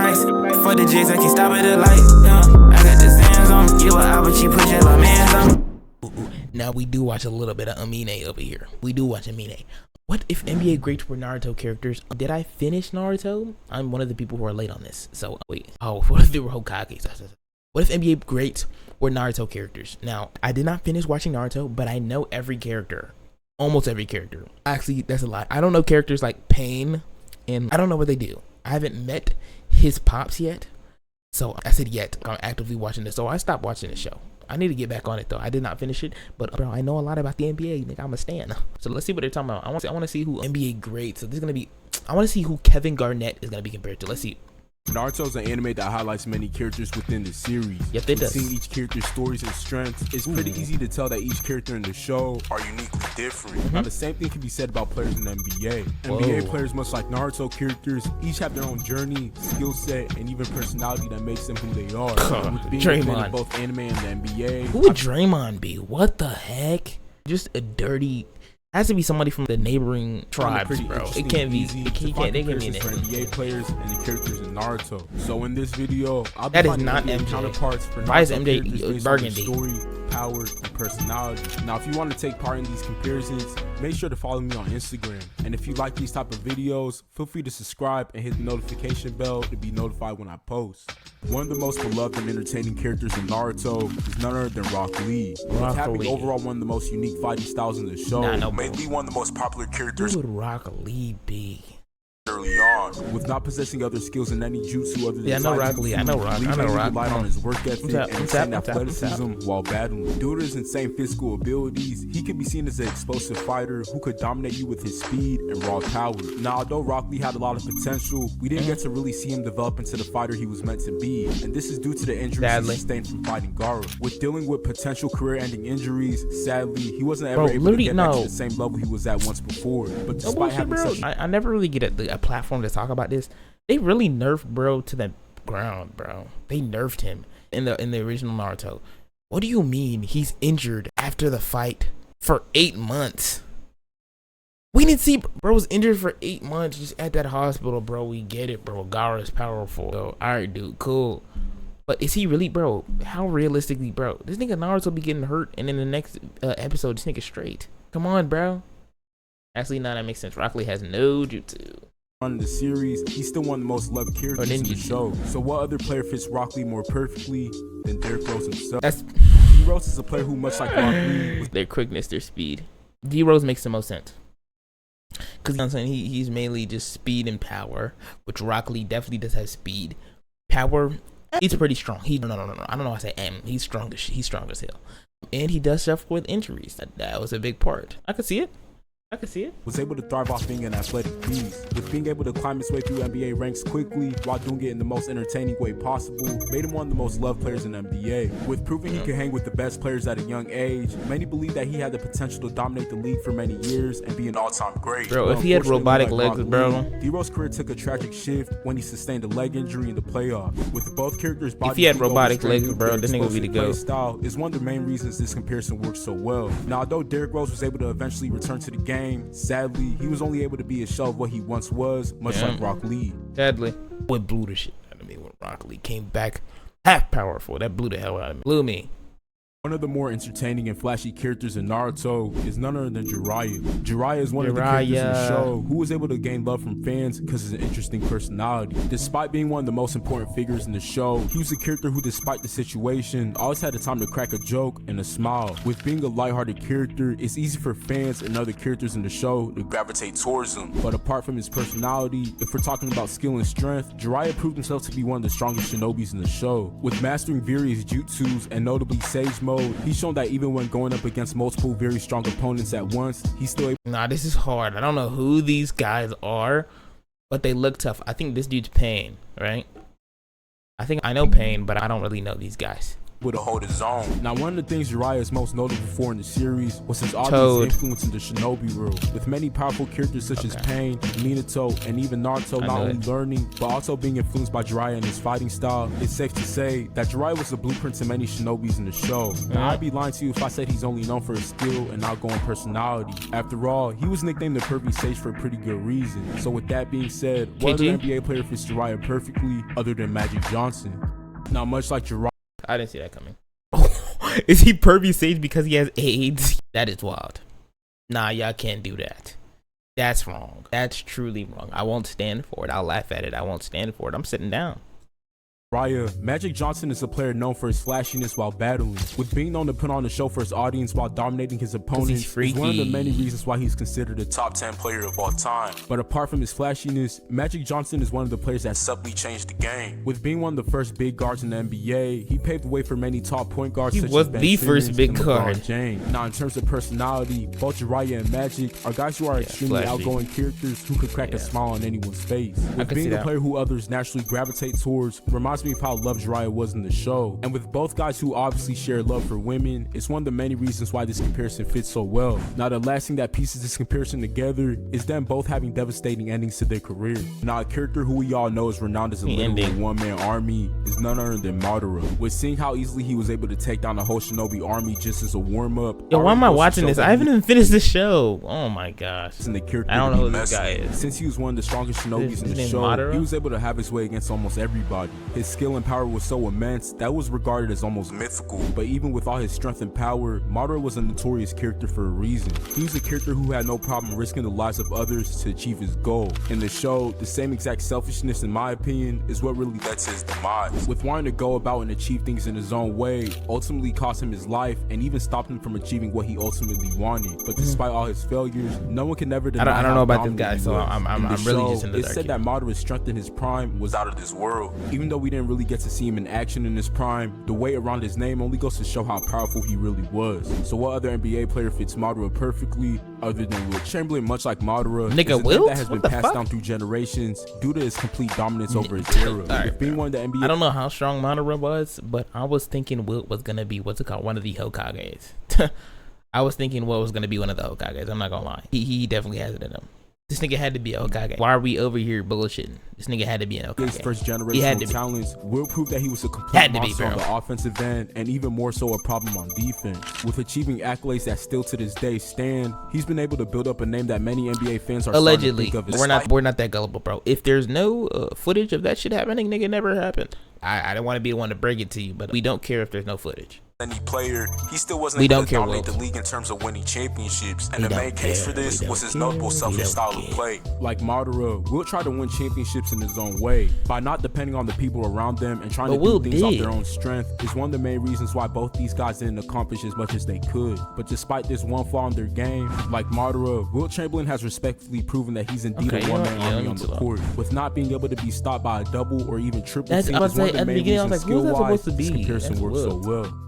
price. For the J's, I can't stop at the light. I got the sands on. You out, but you put your little man's on. Now we do watch a little bit of uncaany over here. We do watch uncaany. What if NBA greats were Naruto characters? Did I finish Naruto? I'm one of the people who are late on this. So wait. Oh, what if they were Hokages? What if NBA greats were Naruto characters? Now, I did not finish watching Naruto, but I know every character. Almost every character. Actually, that's a lie. I don't know characters like Pain, and I don't know what they do. I haven't met his pops yet. So I said yet. I'm actively watching this. So I stopped watching the show. I need to get back on it though. I did not finish it, but bro, I know a lot about the NBA. Nigga, I'm a stan. So let's see what they're talking about. I want to see who NBA greats. So this is gonna be. I want to see who Kevin Garnett is gonna be compared to. Let's see. Naruto's an anime that highlights many characters within the series. Yep, it does. Seeing each character's stories and strengths, it's pretty easy to tell that each character in the show are uniquely different. Now, the same thing can be said about players in the NBA. NBA players, much like Naruto characters, each have their own journey, skill set, and even personality that makes them who they are. With being a fan of both anime and the NBA. Who would Draymond be? What the heck? Just a dirty. Has to be somebody from the neighboring tribes, bro. It can't be. They can't be in for NBA players and the characters in Naruto. So in this video, I'll be that is not MJ. Counterparts for Why is Naruto MJ burgundy? Story, power, and personality. Now, if you want to take part in these comparisons, make sure to follow me on Instagram. And if you like these type of videos, feel free to subscribe and hit the notification bell to be notified when I post. One of the most beloved and entertaining characters in Naruto is none other than Rock Lee. With having overall one of the most unique fighting styles in the show, made Lee one of the most popular characters. Who would Rock Lee be? Early on, with not possessing other skills in any jutsu other than I know Rock Lee. I know Rock. Relied on his work ethic and insane athleticism while battling. Due to his insane physical abilities, he can be seen as an explosive fighter who could dominate you with his speed and raw power. Now, although Rock Lee had a lot of potential, we didn't get to really see him develop into the fighter he was meant to be, and this is due to the injuries he sustained from fighting Gaara. With dealing with potential career-ending injuries, sadly, he wasn't ever able to get back to the same level he was at once before. But despite having such, I never really get a platform to talk about this. They really nerfed bro to the ground, bro. They nerfed him in the original Naruto. What do you mean he's injured after the fight for 8 months? We didn't see bro was injured for 8 months just at that hospital, bro. We get it, bro. Gaara is powerful. So, all right, dude, cool. But is he really, bro? How realistically, bro? This nigga Naruto be getting hurt, and in the next episode, this nigga straight. Come on, bro. Actually, no, that makes sense. Rock Lee has no jutsu. On the series, he's still one of the most loved characters in the show. So what other player fits Rock Lee more perfectly than Derrick Rose himself? D-Rose is a player who, much like Rock Lee, their quickness, their speed. D-Rose makes the most sense. Because you know what I'm saying, he's mainly just speed and power, which Rock Lee definitely does have speed. Power, he's pretty strong. No. I don't know why I say he's strong as hell. And he does stuff with injuries. That was a big part. I could see it. Was able to thrive off being an athletic beast, with being able to climb his way through NBA ranks quickly while doing it in the most entertaining way possible, made him one of the most loved players in the NBA. With proving he could hang with the best players at a young age, many believe that he had the potential to dominate the league for many years and be an all-time great. Bro, if he had robotic legs, bro. D-Rose's career took a tragic shift when he sustained a leg injury in the playoffs. With both characters' bodies, if he had robotic legs, bro, this nigga would be the GOAT. Style is one of the main reasons this comparison works so well. Now, although Derrick Rose was able to eventually return to the game, sadly, he was only able to be a shell of what he once was, much like Rock Lee. Sadly, what blew the shit out of me when Rock Lee came back half powerful. That blew the hell out of me. Blew me. One of the more entertaining and flashy characters in Naruto is none other than Jiraiya. Jiraiya is one of the characters in the show who was able to gain love from fans because of his interesting personality. Despite being one of the most important figures in the show, he was a character who, despite the situation, always had the time to crack a joke and a smile. With being a lighthearted character, it's easy for fans and other characters in the show to gravitate towards him. But apart from his personality, if we're talking about skill and strength, Jiraiya proved himself to be one of the strongest shinobi's in the show. With mastering various jutsus and notably Sage Mode, he's shown that even when going up against multiple very strong opponents at once, he's still able. Nah, this is hard. I don't know who these guys are, but they look tough. I think this dude's Pain, right? I think I know Pain, but I don't really know these guys. able to hold his own. Now, one of the things Jiraiya is most notable for in the series was his obvious influence in the shinobi world, with many powerful characters such as Pain, Minato, and even Naruto not only learning, but also being influenced by Jiraiya and his fighting style. It's safe to say that Jiraiya was the blueprint to many shinobis in the show. Now, I'd be lying to you if I said he's only known for his skill and outgoing personality. After all, he was nicknamed the Pervy Sage for a pretty good reason. So with that being said, what other NBA player fits Jiraiya perfectly other than Magic Johnson? Now, much like Jiraiya, I didn't see that coming. Is he Pervy Sage because he has AIDS? That is wild. Nah, y'all can't do that. That's wrong. That's truly wrong. I won't stand for it. I'll laugh at it. I won't stand for it. I'm sitting down. Magic Johnson is a player known for his flashiness while battling, with being known to put on a show for his audience while dominating his opponents. Is one of the many reasons why he's considered a top 10 player of all time. But apart from his flashiness, Magic Johnson is one of the players that subtly changed the game. With being one of the first big guards in the NBA, he paved the way for many top point guards such as Ben Simmons first big guard. James. Now, in terms of personality, both Jiraiya and Magic are guys who are extremely outgoing characters who could crack a smile on anyone's face. With being a player who others naturally gravitate towards, reminds me of how loved Jiraiya was in the show. And with both guys who obviously share love for women, it's one of the many reasons why this comparison fits so well. Now, the last thing that pieces this comparison together is them both having devastating endings to their career. Now, a character who we all know is renowned as a literal one-man army is none other than Madara. With seeing how easily he was able to take down the whole shinobi army just as a warm-up. Yo, why am I watching this? I haven't even finished the show. Oh my gosh. And the character I don't know who this guy is. Since he was one of the strongest shinobis in the show, Madara? He was able to have his way against almost everybody. His skill and power was so immense that was regarded as almost mythical. But even with all his strength and power, Madara was a notorious character for a reason. He was a character who had no problem risking the lives of others to achieve his goal. In the show, the same exact selfishness, in my opinion, is what really led to his demise. With wanting to go about and achieve things in his own way, ultimately cost him his life and even stopped him from achieving what he ultimately wanted. But despite all his failures, no one can never deny. I don't know about this guy, so I'm really just in the dark. It said that Madara's strength in his prime was out of this world. Even though we didn't really get to see him in action in his prime, the weight around his name only goes to show how powerful he really was. So what other NBA player fits Madara perfectly other than Wilt Chamberlain? Much like Madara, nigga, Wilt that has been passed down through generations due to his complete dominance over his era. With being one of the NBA, I don't know how strong Madara was, but I was thinking Wilt was gonna be one of the Hokages. I was thinking Wilt was gonna be one of the Hokages. I'm not gonna lie. He definitely has it in him. This nigga had to be a Hokage. Why are we over here bullshitting? This nigga had to be an Hokage. His first generation talents will prove that he was a complete monster on the offensive end, and even more so a problem on defense. With achieving accolades that still to this day stand, he's been able to build up a name that many NBA fans are allegedly. Starting to think of. We're not that gullible, bro. If there's no footage of that shit happening, nigga, never happened. I don't want to be the one to break it to you, but we don't care if there's no footage. Any player, he still wasn't able to dominate the league in terms of winning championships, and the main case for this was his notable selfish style of play. Like Madara, Wilt tried to win championships in his own way by not depending on the people around them and trying to do things off their own strength. Is one of the main reasons why both these guys didn't accomplish as much as they could. But despite this one flaw in their game, like Madara, Wilt Chamberlain has respectfully proven that he's indeed a one-man army on the court, with not being able to be stopped by a double or even triple team. Is one of the main reasons skill-wise this comparison works so well.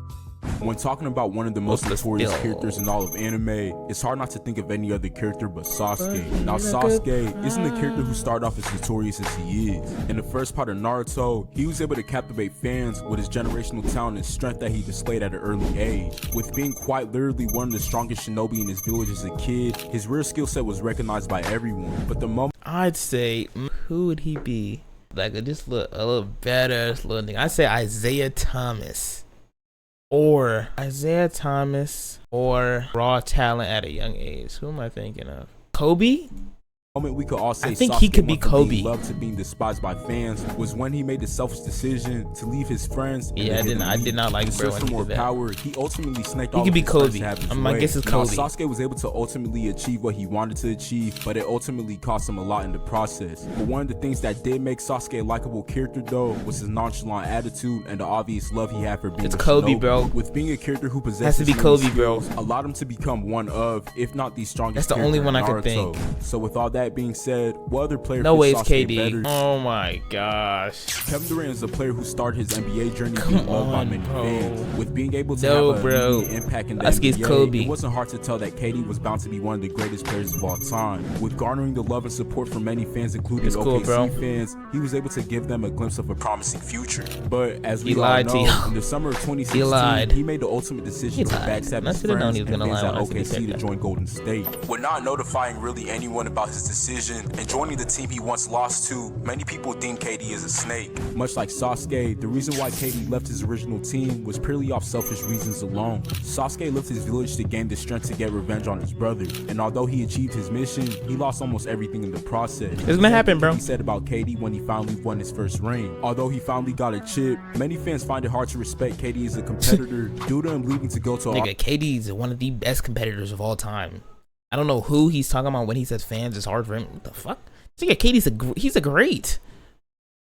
When talking about one of the most notorious characters in all of anime, it's hard not to think of any other character but Sasuke. Now, Sasuke isn't the character who started off as notorious as he is. In the first part of Naruto, he was able to captivate fans with his generational talent and strength that he displayed at an early age. With being quite literally one of the strongest shinobi in his village as a kid, his rare skill set was recognized by everyone. But the moment I'd say, who would he be? Like a little better little nigga. I'd say Isaiah Thomas. Or raw talent at a young age. Who am I thinking of? Kobe? We could all say I think Sasuke he could be Kobe. Loved to being despised by fans was when he made the selfish decision to leave his friends. Yeah, I did not like bro when he more did that. Power. He ultimately snaked he all could of be his Kobe. My guess is Kobe. Now, Sasuke was able to ultimately achieve what he wanted to achieve, but it ultimately cost him a lot in the process. But one of the things that did make Sasuke a likable character though was his nonchalant attitude and the obvious love he had for being Kobe, shinobi. bro. With being a character who possesses has to be Kobe, skills, allowed him to become one of, if not the strongest. That's the only one I could think. So with all that that being said, what other player No way fits it's Sasuke KD. better? Oh my gosh. Kevin Durant is a player who started his NBA journey being loved by many fans. With being able to have an immediate impact in the NBA, Kobe. it wasn't hard to tell that KD was bound to be one of the greatest players of all time. With garnering the love and support from many fans, including OKC fans, he was able to give them a glimpse of a promising future. But as we all know, in the summer of 2016, he made the ultimate decision to backstab his friends and fans at OKC to join Golden State. With not notifying really anyone about his decision and joining the team he once lost to, many people think KD is a snake. Much like Sasuke, the reason why KD left his original team was purely off selfish reasons alone. Sasuke left his village to gain the strength to get revenge on his brother, and although he achieved his mission, he lost almost everything in the process. It's gonna happen, bro. He said about KD when he finally won his first ring. Although he finally got a chip, many fans find it hard to respect KD as a competitor due to him leaving to go to Nigga, KD's one of the best competitors of all time. I don't know who he's talking about when he says fans is hard for him. What the fuck? Nigga, he's a great.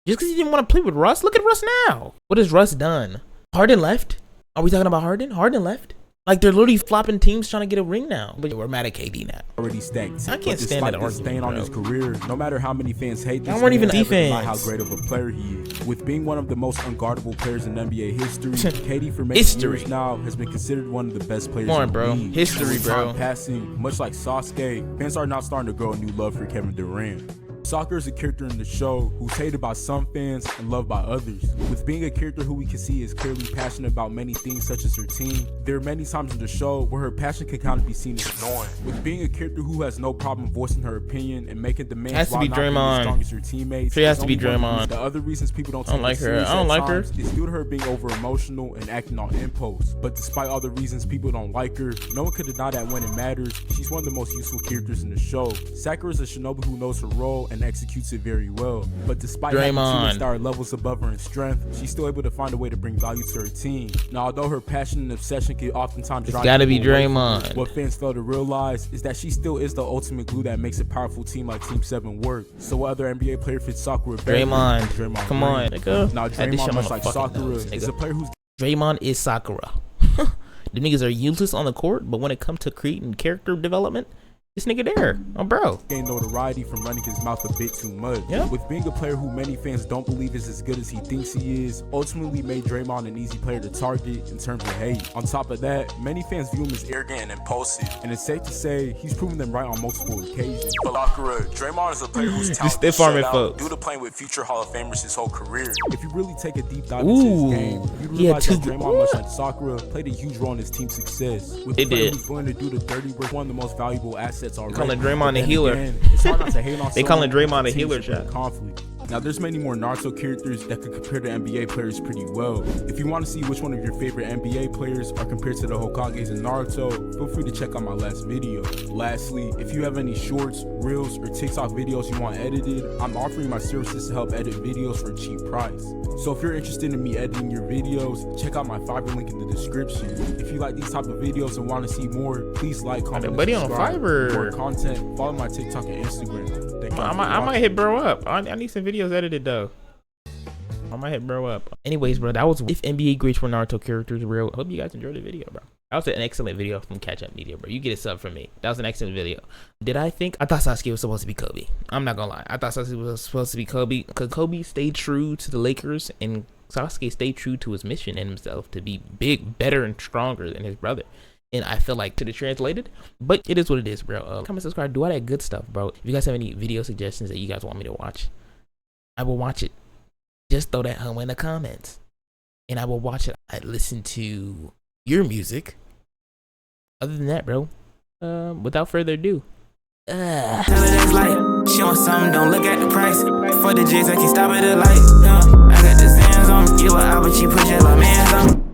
Just because he didn't want to play with Russ, look at Russ now. What has Russ done? Harden left? Are we talking about Harden? Harden left? Like, they're literally flopping teams trying to get a ring now. But we're mad at KD now. Already stacked. I can't stand that argument, staying on his career, no matter how many fans hate this, I weren't even defense. How great of a player he is. With being one of the most unguardable players in NBA history, KD for many years now has been considered one of the best players in the league. History, bro. Passing, much like Sasuke, fans are now starting to grow a new love for Kevin Durant. Soccer is a character in the show who's hated by some fans and loved by others. With being a character who we can see is clearly passionate about many things such as her team, there are many times in the show where her passion can kind of be seen as annoying. With being a character who has no problem voicing her opinion and making demands while not being as strong as her teammates, she has to be Draymond. The other reasons people don't like her. I don't like her. Is due to her being over emotional and acting on impulse. But despite all the reasons people don't like her, no one could deny that when it matters, she's one of the most useful characters in the show. Sakura is a shinobi who knows her role and executes it very well, but despite having 2-star levels above her in strength, she's still able to find a way to bring value to her team. Now, although her passion and obsession can oftentimes drive gotta be Draymond, what fans fail to realize is that she still is the ultimate glue that makes a powerful team like Team 7 work. So what other NBA player fits Sakura better? Draymond. Come on, nigga. Now Draymond, much like Sakura, is a player who's Draymond is Sakura. The niggas are useless on the court, but when it comes to creating character development, this nigga there, oh bro. Gained notoriety from running his mouth a bit too much. Yeah. With being a player who many fans don't believe is as good as he thinks he is, ultimately made Draymond an easy player to target in terms of hate. On top of that, many fans view him as arrogant and impulsive, and it's safe to say he's proven them right on multiple occasions. But Sakura, Draymond is a player who's talented due to playing with future Hall of Famers his whole career. If you really take a deep dive into his game, you realize that Draymond, much like Sakura, played a huge role in his team's success. With a player who's willing to do the dirty work, one of the most valuable assets. Calling Draymond a healer. They calling Draymond a healer, chat. Conflict. Now, there's many more Naruto characters that could compare to NBA players pretty well. If you want to see which one of your favorite NBA players are compared to the Hokages in Naruto, feel free to check out my last video. Lastly, if you have any shorts, reels, or TikTok videos you want edited, I'm offering my services to help edit videos for a cheap price. So if you're interested in me editing your videos, check out my Fiverr link in the description. If you like these type of videos and want to see more, please like, comment, and subscribe. For more content, follow my TikTok and Instagram. I might hit bro up. I need some videos edited though. I might hit bro up. Anyways, bro, that was if NBA greats were Naruto characters real. I hope you guys enjoyed the video, bro. That was an excellent video from Catch Up Media, bro. You get a sub from me. That was an excellent video. I thought Sasuke was supposed to be Kobe. I'm not gonna lie. I thought Sasuke was supposed to be Kobe because Kobe stayed true to the Lakers and Sasuke stayed true to his mission and himself to be big, better, and stronger than his brother. And I feel like to the translated, but it is what it is, bro. Comment, subscribe, do all that good stuff, bro. If you guys have any video suggestions that you guys want me to watch, I will watch it. Just throw that home in the comments, and I will watch it. I listen to your music. Other than that, bro, without further ado, tell her that's light. She want something, don't look at the price. For the J's, I can stop at the light. I got the sands on. You a out, but she pushing my man's on.